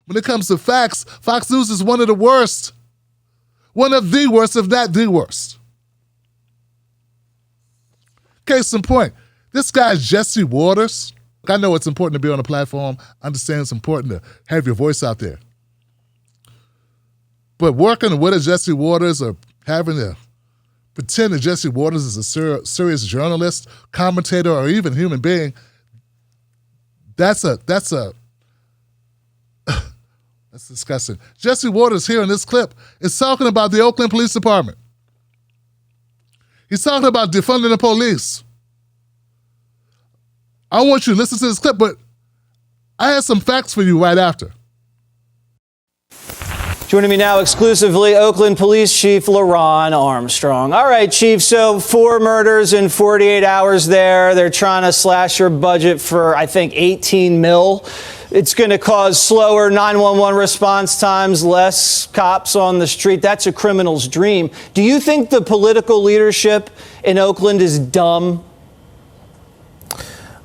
When it comes to facts, Fox News is one of the worst. One of the worst, if not the worst. Case in point, this guy Jesse Waters. I know it's important to be on a platform. I understand it's important to have your voice out there. But working with a Jesse Waters or having to pretend that Jesse Waters is a serious journalist, commentator, or even human being, that's disgusting. Jesse Waters here in this clip is talking about the Oakland Police Department. He's talking about defunding the police. I want you to listen to this clip, but I have some facts for you right after. Joining me now exclusively, Oakland Police Chief LaRon Armstrong. All right, Chief, so 4 murders in 48 hours there. They're trying to slash your budget for, I think, $18 million. It's going to cause slower 911 response times, less cops on the street. That's a criminal's dream. Do you think the political leadership in Oakland is dumb?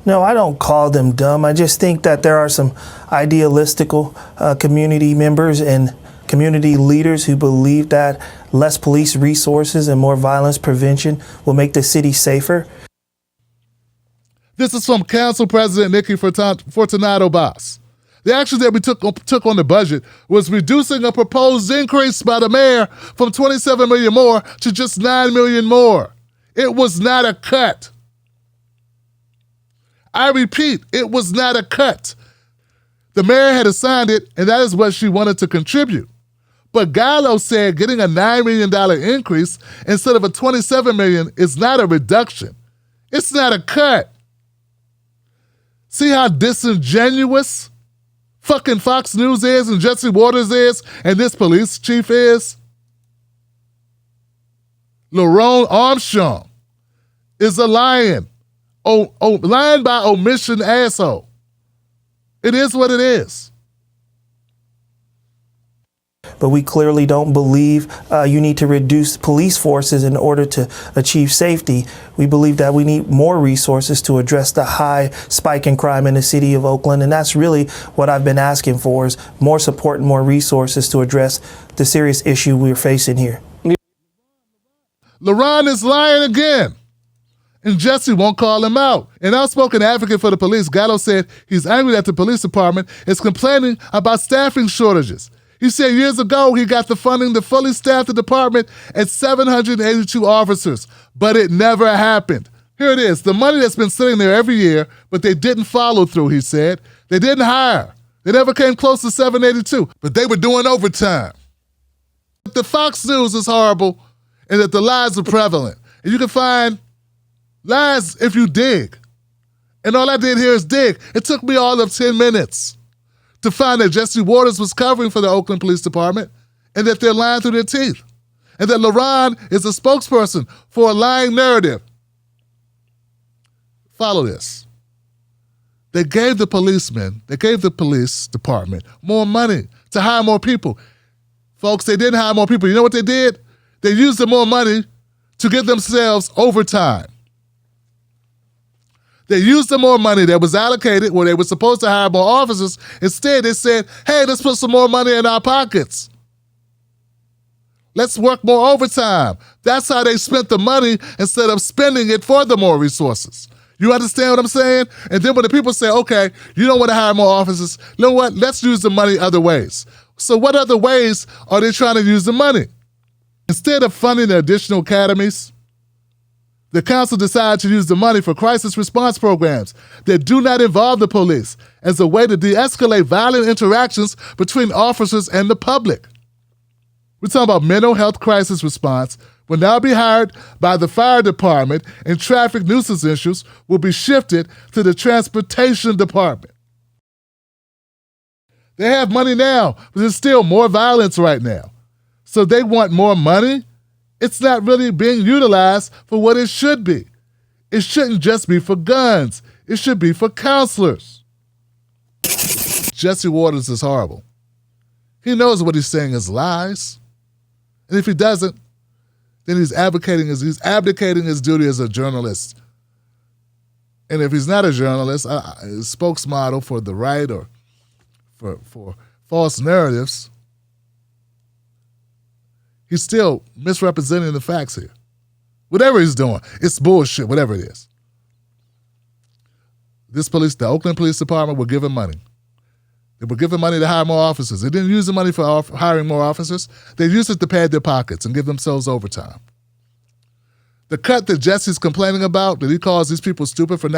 No, I don't call them dumb. I just think that there are some idealistical community members and community leaders who believe that less police resources and more violence prevention will make the city safer. This is from Council President Nikki Fortunato Boss. The action that we took on the budget was reducing a proposed increase by the mayor from $27 million more to just $9 million more. It was not a cut. I repeat, it was not a cut. The mayor had assigned it, and that is what she wanted to contribute. But Gallo said getting a $9 million increase instead of a $27 million is not a reduction. It's not a cut. See how disingenuous fucking Fox News is and Jesse Waters is and this police chief is? LaRon Armstrong is a lion. Lying by omission asshole. It is what it is. But we clearly don't believe you need to reduce police forces in order to achieve safety. We believe that we need more resources to address the high spike in crime in the city of Oakland. And that's really what I've been asking for, is more support and more resources to address the serious issue we're facing here. LaRon is lying again. And Jesse won't call him out. An outspoken advocate for the police, Gallo, said he's angry that the police department is complaining about staffing shortages. He said years ago he got the funding to fully staff the department at 782 officers, but it never happened. Here it is, the money that's been sitting there every year, but they didn't follow through, he said. They didn't hire. They never came close to 782, but they were doing overtime. The Fox News is horrible and that the lies are prevalent. And you can find lies if you dig. And all I did here is dig. It took me all of 10 minutes to find that Jesse Waters was covering for the Oakland Police Department and that they're lying through their teeth. And that LaRon is a spokesperson for a lying narrative. Follow this. They gave the police department more money to hire more people. Folks, they didn't hire more people. You know what they did? They used the more money to give themselves overtime. They used the more money that was allocated where they were supposed to hire more officers. Instead, they said, hey, let's put some more money in our pockets. Let's work more overtime. That's how they spent the money instead of spending it for the more resources. You understand what I'm saying? And then when the people say, okay, you don't want to hire more officers, you know what? Let's use the money other ways. So what other ways are they trying to use the money? Instead of funding the additional academies, the council decided to use the money for crisis response programs that do not involve the police as a way to de-escalate violent interactions between officers and the public. We're talking about mental health crisis response will now be hired by the fire department, and traffic nuisance issues will be shifted to the transportation department. They have money now, but there's still more violence right now. So they want more money. It's not really being utilized for what it should be. It shouldn't just be for guns. It should be for counselors. Jesse Waters is horrible. He knows what he's saying is lies. And if he doesn't, then he's abdicating his duty as a journalist. And if he's not a journalist, a spokesmodel for the right or for false narratives, he's still misrepresenting the facts here. Whatever he's doing, it's bullshit, whatever it is. The Oakland Police Department were given money. They were given money to hire more officers. They didn't use the money for hiring more officers. They used it to pad their pockets and give themselves overtime. The cut that Jesse's complaining about, that he calls these people stupid for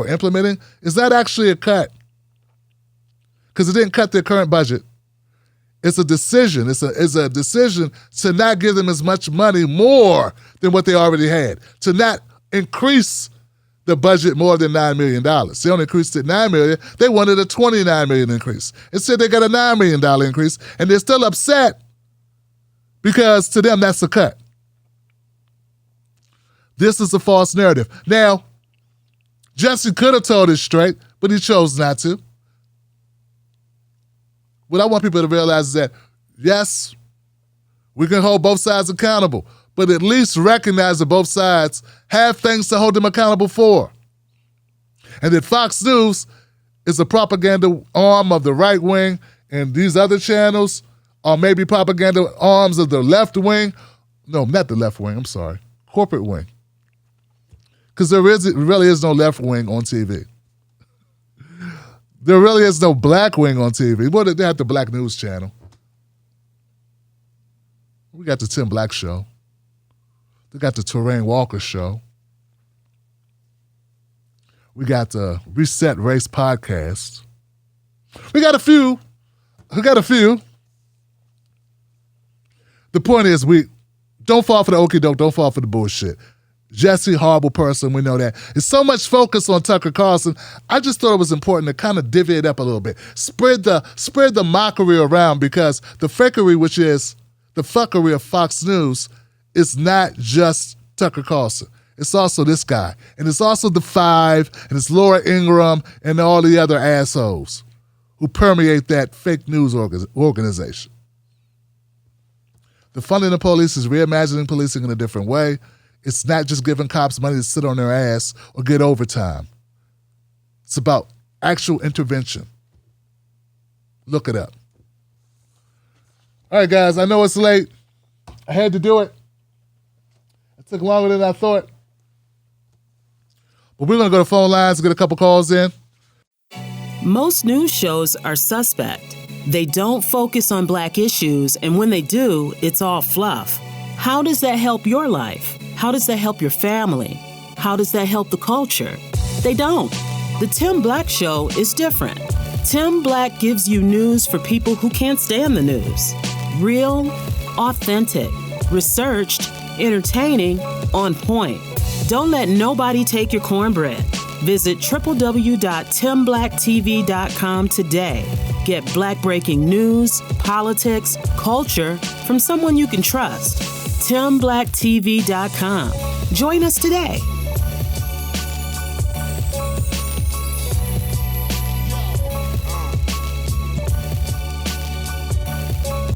implementing, is not actually a cut. Because it didn't cut their current budget. It's a decision. It's a decision to not give them as much money more than what they already had. To not increase the budget more than $9 million. They only increased it $9 million. They wanted a $29 million increase. Instead, they got a $9 million increase, and they're still upset because to them, that's a cut. This is a false narrative. Now, Jesse could have told it straight, but he chose not to. What I want people to realize is that, yes, we can hold both sides accountable, but at least recognize that both sides have things to hold them accountable for. And that Fox News is a propaganda arm of the right wing, and these other channels are maybe propaganda arms of the left wing. No, not the left wing, I'm sorry. Corporate wing. Because there really is no left wing on TV. There really is no black wing on TV. Well, they have the Black News Channel. We got the Tim Black Show. They got the Terrain Walker Show. We got the Reset Race Podcast. We got a few. The point is, we don't fall for the okie doke, don't fall for the bullshit. Jesse, horrible person, we know that. There's so much focus on Tucker Carlson. I just thought it was important to kind of divvy it up a little bit. Spread the mockery around, because the fakery, which is the fuckery of Fox News, is not just Tucker Carlson. It's also this guy. And it's also The Five, and it's Laura Ingraham, and all the other assholes who permeate that fake news organization. The funding of police is reimagining policing in a different way. It's not just giving cops money to sit on their ass or get overtime. It's about actual intervention. Look it up. All right, guys, I know it's late. I had to do it. It took longer than I thought. But we're going to go to phone lines and get a couple calls in. Most news shows are suspect. They don't focus on black issues, and when they do, it's all fluff. How does that help your life? How does that help your family? How does that help the culture? They don't. The Tim Black Show is different. Tim Black gives you news for people who can't stand the news. Real, authentic, researched, entertaining, on point. Don't let nobody take your cornbread. Visit www.timblacktv.com today. Get black breaking news, politics, culture from someone you can trust. TimBlackTV.com. Join us today.